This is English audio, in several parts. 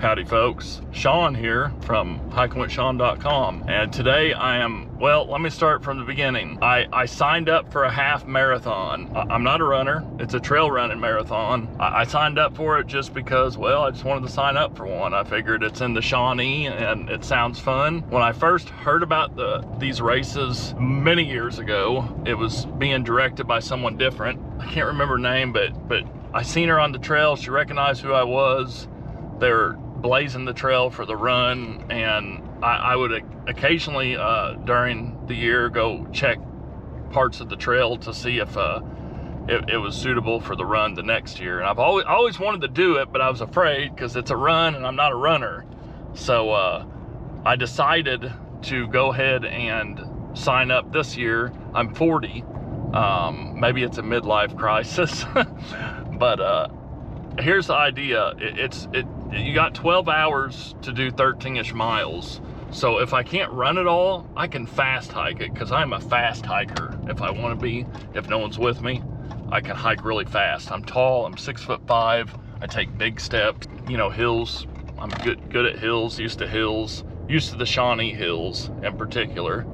Howdy folks, Shawn here from hikingwithshawn.com, and today I am, well, let me start from the beginning. I signed up for a half marathon. I'm not a runner, it's a trail running marathon. I signed up for it just because, well, I just wanted to sign up for one. I figured it's in the Shawnee and it sounds fun. When I first heard about these races many years ago, it was being directed by someone different. I can't remember her name, but I seen her on the trail, she recognized who I was. They were blazing the trail for the run, and I would occasionally during the year go check parts of the trail to see if it was suitable for the run the next year. And I've always wanted to do it, but I was afraid because it's a run and I'm not a runner. So I decided to go ahead and sign up this year. I'm 40. Maybe it's a midlife crisis, but here's the idea. You got 12 hours to do 13-ish miles. So if I can't run it all, I can fast hike it, because I'm a fast hiker if I want to be. If no one's with me, I can hike really fast. I'm tall, I'm 6'5". I take big steps, you know, hills. I'm good at hills, used to the Shawnee Hills in particular.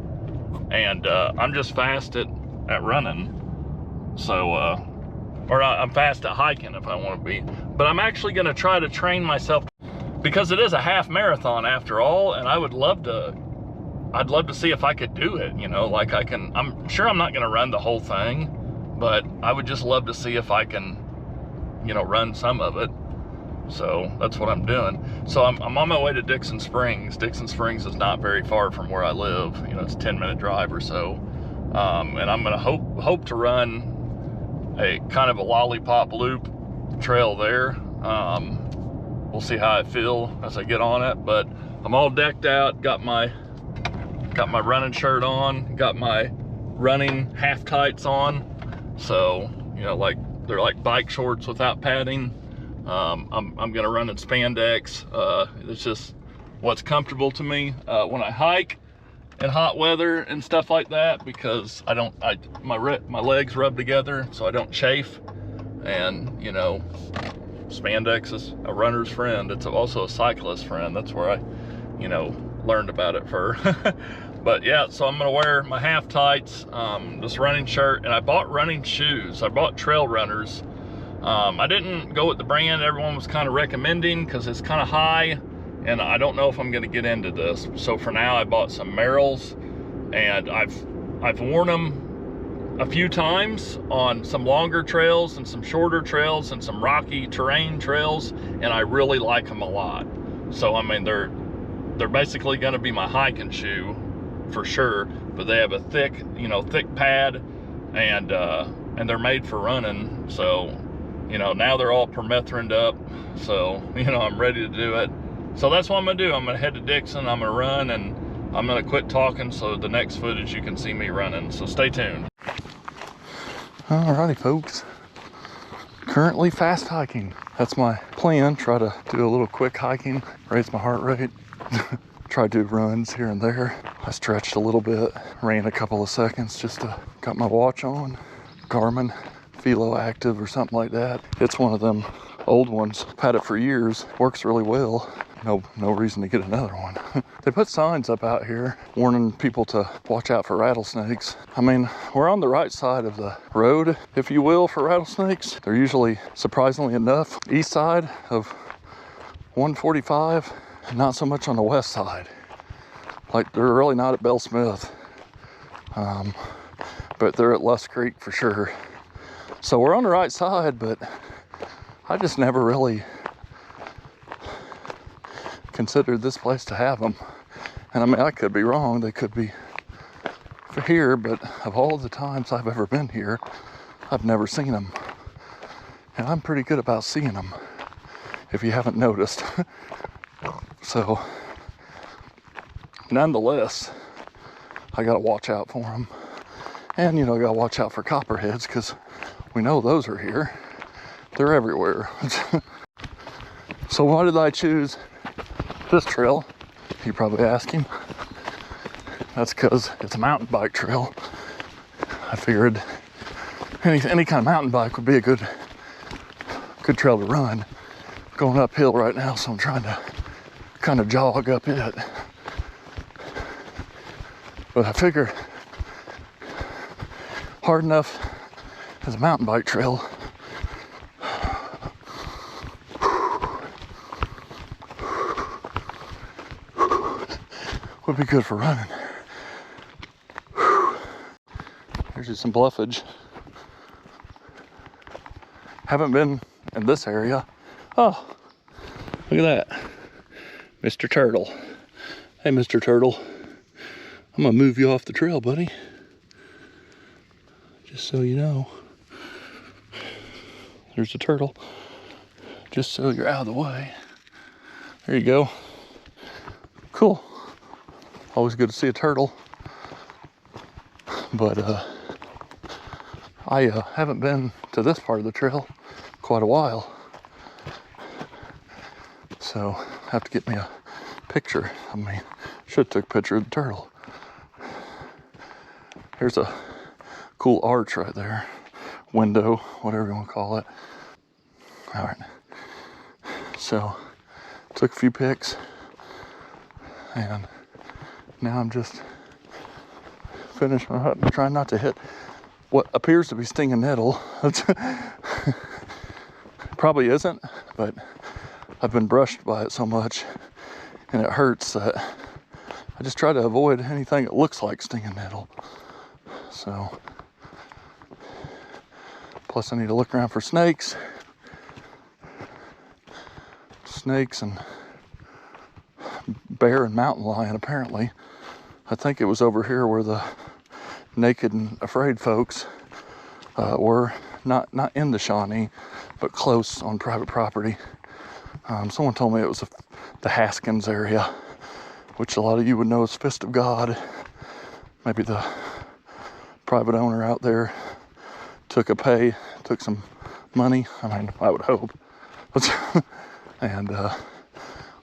And I'm just fast at running. So, or I'm fast at hiking if I want to be. But I'm actually going to try to train myself, because it is a half marathon after all, and I'd love to see if I could do it, you know, like I'm sure I'm not going to run the whole thing, but I would just love to see if I can, you know, run some of it. So that's what I'm doing. So I'm on my way to Dixon Springs. Dixon Springs is not very far from where I live. You know, it's a 10-minute drive or so. And I'm going to hope to run a kind of a lollipop loop trail there. We'll see how I feel as I get on it, but I'm all decked out, got my running shirt on, got my running half tights on, so you know, like they're like bike shorts without padding. I'm gonna run in spandex. It's just what's comfortable to me when I hike in hot weather and stuff like that, because my legs rub together so I don't chafe. And you know, spandex is a runner's friend. It's also a cyclist's friend. That's where I, you know, learned about it for. But yeah, so I'm gonna wear my half tights, this running shirt, and I bought running shoes. I bought Trail Runners. I didn't go with the brand everyone was kind of recommending because it's kind of high, and I don't know if I'm gonna get into this. So for now, I bought some Merrells, and I've worn them a few times on some longer trails and some shorter trails and some rocky terrain trails, and I really like them a lot. So I mean, they're basically going to be my hiking shoe for sure, but they have a thick pad, and they're made for running. So you know, now they're all permethrined up, so you know, I'm ready to do it. So that's what I'm gonna do. I'm gonna head to Dixon, I'm gonna run, and I'm gonna quit talking so the next footage you can see me running. So stay tuned. Alrighty folks, currently fast hiking. That's my plan. Try to do a little quick hiking, raise my heart rate. Try to do runs here and there. I stretched a little bit, ran a couple of seconds, just got my watch on, Garmin Philo Active or something like that. It's one of them old ones. I've had it for years, works really well. No reason to get another one. They put signs up out here warning people to watch out for rattlesnakes. I mean, we're on the right side of the road, if you will, for rattlesnakes. They're usually, surprisingly enough, east side of 145, and not so much on the west side. Like, they're really not at Bell Smith, but they're at Lusk Creek for sure. So we're on the right side, but I just never really considered this place to have them. And I mean, I could be wrong, they could be here, but of all the times I've ever been here, I've never seen them. And I'm pretty good about seeing them, if you haven't noticed. So nonetheless, I gotta watch out for them. And you know, I gotta watch out for copperheads, because we know those are here. They're everywhere. So why did I choose this trail? You're probably asking. That's because it's a mountain bike trail. I figured any kind of mountain bike would be a good trail to run. going uphill right now, so I'm trying to kind of jog up it. But I figure hard enough as a mountain bike trail. Would be good for running. There's just some bluffage. Haven't been in this area. Oh, look at that. Mr. Turtle. Hey, Mr. Turtle. I'm gonna move you off the trail, buddy. Just so you know. There's a turtle. Just so you're out of the way. There you go. Cool. Always good to see a turtle. But I haven't been to this part of the trail quite a while. So I have to get me a picture. I mean, should have took a picture of the turtle. Here's a cool arch right there. Window, whatever you want to call it. All right. So took a few pics and now I'm just finishing my hut and trying not to hit what appears to be stinging nettle. Probably isn't, but I've been brushed by it so much and it hurts that I just try to avoid anything that looks like stinging nettle. So, plus I need to look around for snakes and bear and mountain lion apparently. I think it was over here where the naked and afraid folks were, not in the Shawnee, but close on private property. Someone told me it was the Haskins area, which a lot of you would know as Fist of God. Maybe the private owner out there took some money, I mean, I would hope, and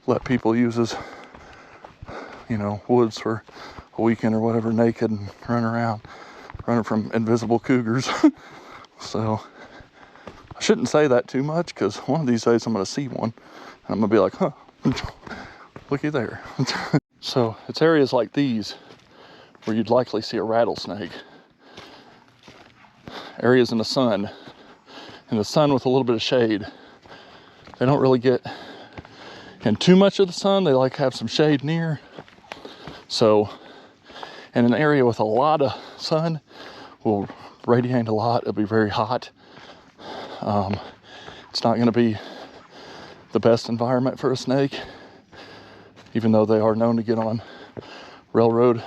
let people use his, woods for a weekend or whatever, naked and running from invisible cougars. So I shouldn't say that too much, because one of these days I'm going to see one and I'm going to be like, huh, looky there. So it's areas like these where you'd likely see a rattlesnake. Areas in the sun with a little bit of shade. They don't really get in too much of the sun. They like to have some shade near. So in an area with a lot of sun will radiate a lot. It'll be very hot. It's not going to be the best environment for a snake, even though they are known to get on railroad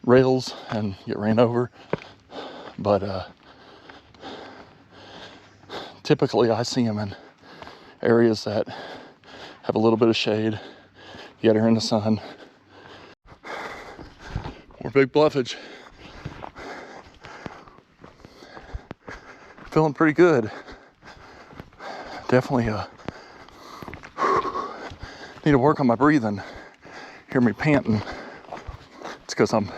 rails and get ran over. But typically I see them in areas that have a little bit of shade, yet are in the sun. More big bluffage. Feeling pretty good. Definitely need to work on my breathing. Hear me panting. It's because I'm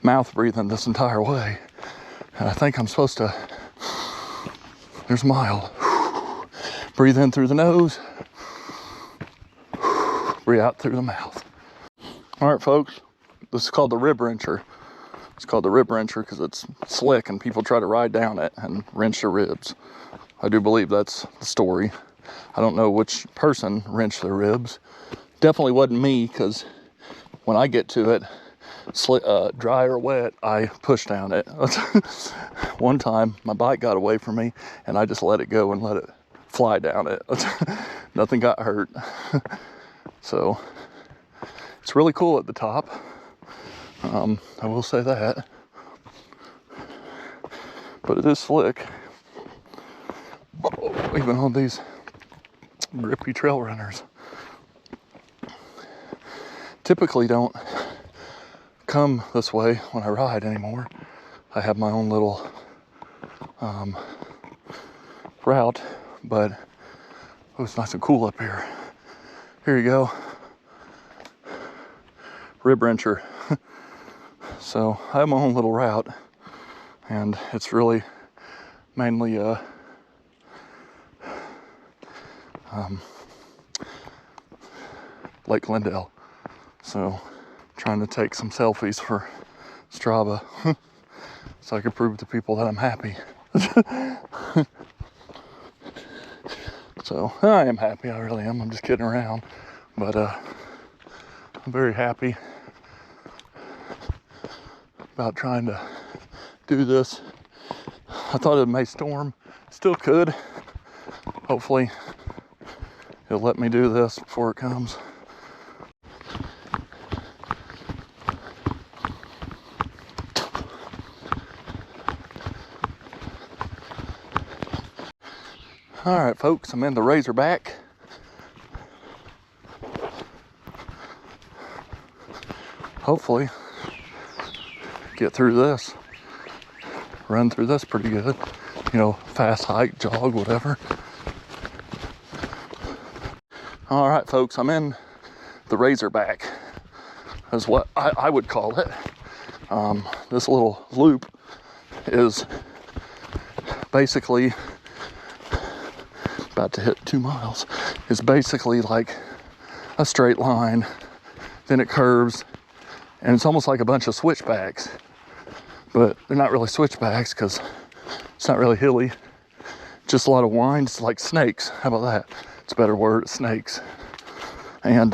mouth breathing this entire way. And I think I'm supposed to, there's a mile. Breathe in through the nose. Breathe out through the mouth. All right, folks. This is called the rib wrencher. It's called the rib wrencher because it's slick and people try to ride down it and wrench their ribs. I do believe that's the story. I don't know which person wrenched their ribs. Definitely wasn't me, because when I get to it, dry or wet, I push down it. One time my bike got away from me and I just let it go and let it fly down it. Nothing got hurt. So it's really cool at the top. I will say that. But it is slick. Even on these grippy trail runners. Typically don't come this way when I ride anymore. I have my own little route, but it's nice and cool up here. Here you go. Rib wrencher. So I have my own little route, and it's really mainly Lake Glendale. So trying to take some selfies for Strava so I can prove to people that I'm happy. So I am happy, I really am. I'm just kidding around, but I'm very happy about trying to do this. I thought it may storm, still could. Hopefully it'll let me do this before it comes. All right, folks, I'm in the Razerback. Hopefully get through this, run through this pretty good. You know, fast hike, jog, whatever. All right, folks, I'm in the Razerback, is what I would call it. This little loop is basically about to hit 2 miles. Is basically like a straight line, then it curves, and it's almost like a bunch of switchbacks, but they're not really switchbacks because it's not really hilly, just a lot of winds, like snakes. How about that? It's a better word, snakes. And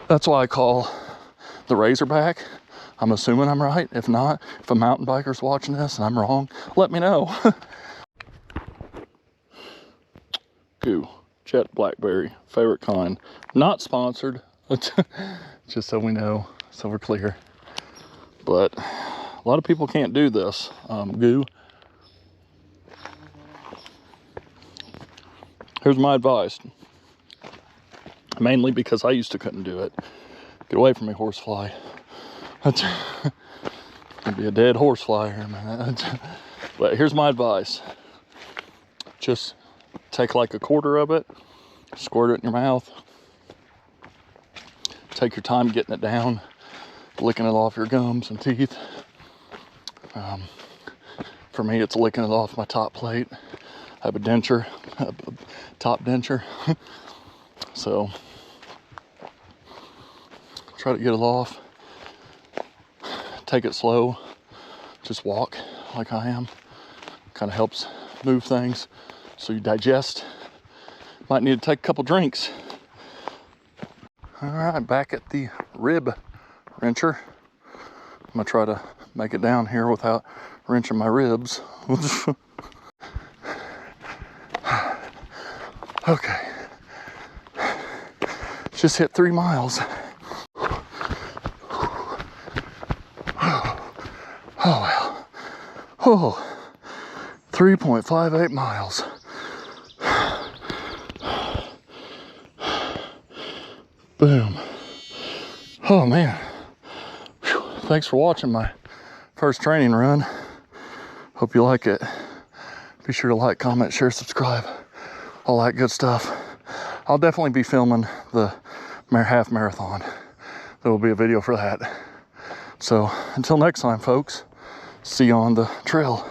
that's why I call the Razerback. I'm assuming I'm right. If not, if a mountain biker's watching this and I'm wrong, let me know. Goo, jet blackberry, favorite kind. Not sponsored, just so we know, so we're clear. But a lot of people can't do this. Goo. Here's my advice. Mainly because I used to couldn't do it. Get away from me, horsefly. Could be a dead horsefly here, man. But here's my advice. Just take like a quarter of it, squirt it in your mouth. Take your time getting it down, licking it off your gums and teeth. For me, it's licking it off my top plate. I have a denture, a top denture. So try to get it off. Take it slow. Just walk like I am. Kind of helps move things so you digest. Might need to take a couple drinks. All right, back at the rib wrencher. I'm gonna try to make it down here without wrenching my ribs. Okay. Just hit 3 miles. Oh well. Oh, 3.58 miles. Boom. Oh man. Whew. Thanks for watching my first training run. Hope you like it. Be sure to like, comment, share, subscribe, all that good stuff. I'll definitely be filming the half marathon. There will be a video for that. So until next time, folks, see you on the trail.